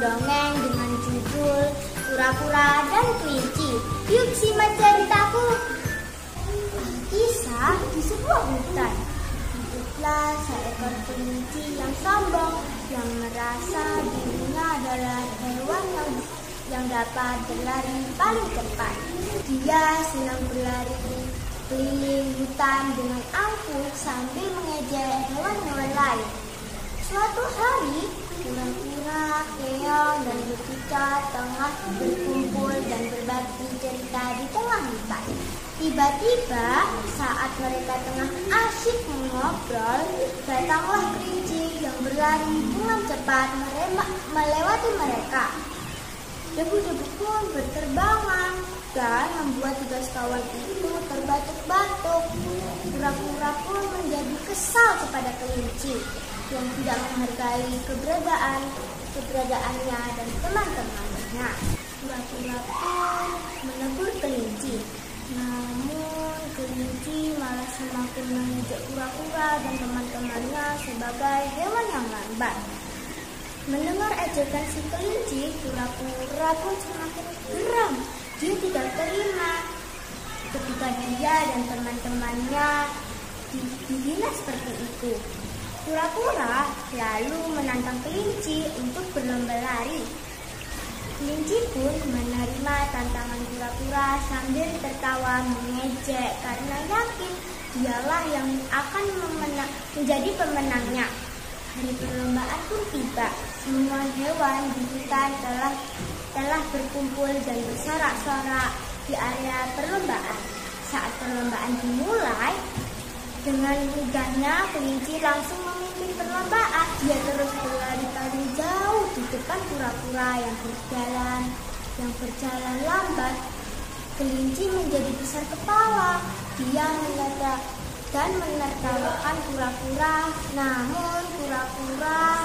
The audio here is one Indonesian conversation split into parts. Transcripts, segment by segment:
mendongeng dengan judul Kura-kura dan Kelinci. Yuk simak ceritaku. Kisah di sebuah hutan. Hiduplah seekor kelinci yang sombong, yang merasa dirinya adalah hewan yang dapat berlari paling cepat. Dia senang berlari keliling hutan dengan angkuh sambil mengejek hewan-hewan lain. Suatu hari, kura-kura, keong, dan betica tengah berkumpul dan berbagi cerita di tengah hutan. Tiba-tiba, saat mereka tengah asyik mengobrol, datanglah kelinci yang berlari dengan cepat melewati mereka. Debu-debu pun berterbangan dan membuat tugas kawan itu terbatuk-batuk. Kura-kura pun menjadi kesal kepada kelinci yang tidak menghargai keberadaannya dan teman-temannya. Kura-kura pun menegur kelinci, namun kelinci malah semakin mengejek kura-kura dan teman-temannya sebagai hewan yang lambat. Mendengar ejekan si kelinci, kura-kura pun semakin geram. Dia tidak terima ketika dia dan teman-temannya dihina seperti itu. Kura-kura lalu menantang kelinci untuk berlomba lari. Kelinci pun menerima tantangan kura-kura sambil tertawa mengejek karena yakin dialah yang akan menjadi pemenangnya. Hari perlombaan pun tiba. Semua hewan di hutan telah berkumpul dan bersorak-sorak di area perlombaan. Saat perlombaan dimulai, dengan mudahnya kelinci langsung memimpin perlombaan. Dia terus berlari paling jauh di depan kura-kura yang berjalan lambat. Kelinci menjadi besar kepala. Dia menertawakan kura-kura. Namun kura-kura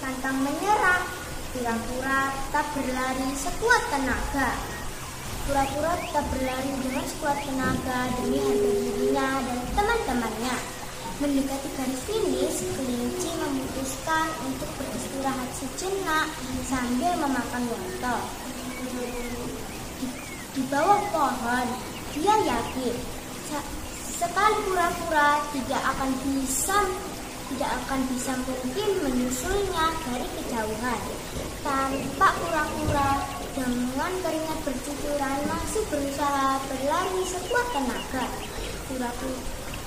pantang menyerah. Kura-kura tetap berlari sekuat tenaga. Kura-kura tetap berlari dengan sekuat tenaga demi harga dirinya dan teman-temannya. Mendekati garis finish, kelinci memutuskan untuk beristirahat sejenak sambil memakan wortel. Di bawah pohon, dia yakin sekali kura-kura tidak akan bisa mungkin menyusulnya dari kejauhan. Tampak kura-kura dengan keringat bercucuran masih berusaha berlari sekuat tenaga.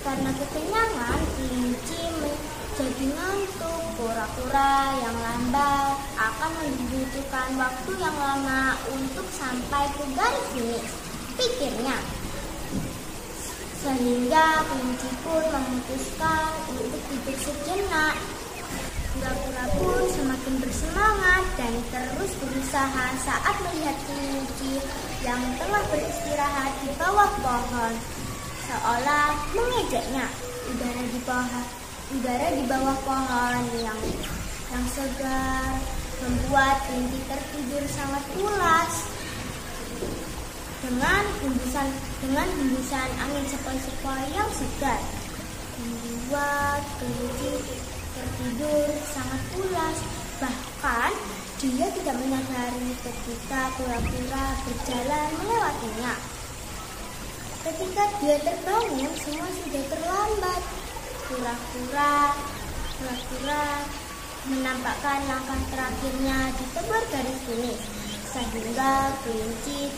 Karena kekenyangan, kelinci menjadi ngantuk. Kura-kura yang lambat akan membutuhkan waktu yang lama untuk sampai ke garis finish, pikirnya. Sehingga kelinci pun memutuskan untuk tidur sejenak. Kura-kura pun semakin bersemangat dan terus berusaha saat melihat kelinci yang tengah beristirahat di bawah pohon, seolah mengejeknya. Udara di bawah pohon yang segar membuat kelinci tertidur sangat pulas. Dengan hembusan angin sepoi-sepoi yang segar, membuat kelinci tertidur sangat pulas. Bahkan dia tidak menyadari ketika kura-kura berjalan melewatinya. Ketika dia terbangun, semua sudah terlambat. Kura-kura menampakkan langkah terakhirnya di tebar garis finish, sehingga kelinci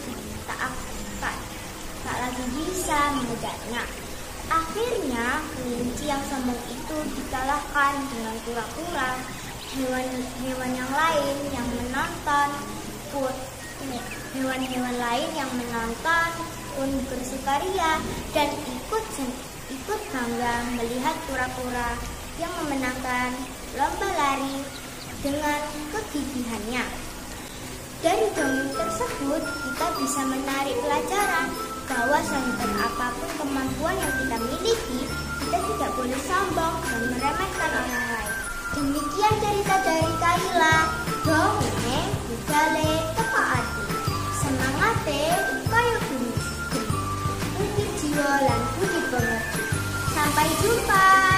tak lagi bisa mengejarnya. Akhirnya kelinci yang sombong itu dikalahkan dengan kura-kura. Hewan-hewan lain yang menonton pun bersukaria dan ikut bangga melihat kura-kura yang memenangkan lomba lari dengan kegigihannya. Dari dongeng tersebut kita bisa menarik pelajaran bahwa sehebat apapun kemampuan yang kita miliki, kita tidak boleh sombong dan meremehkan orang lain. Demikian cerita dari Kaila, dongeng Bugale Teka Ati. Semangate kaya gunung, bukit jiwa lan budi pengerti. Sampai jumpa.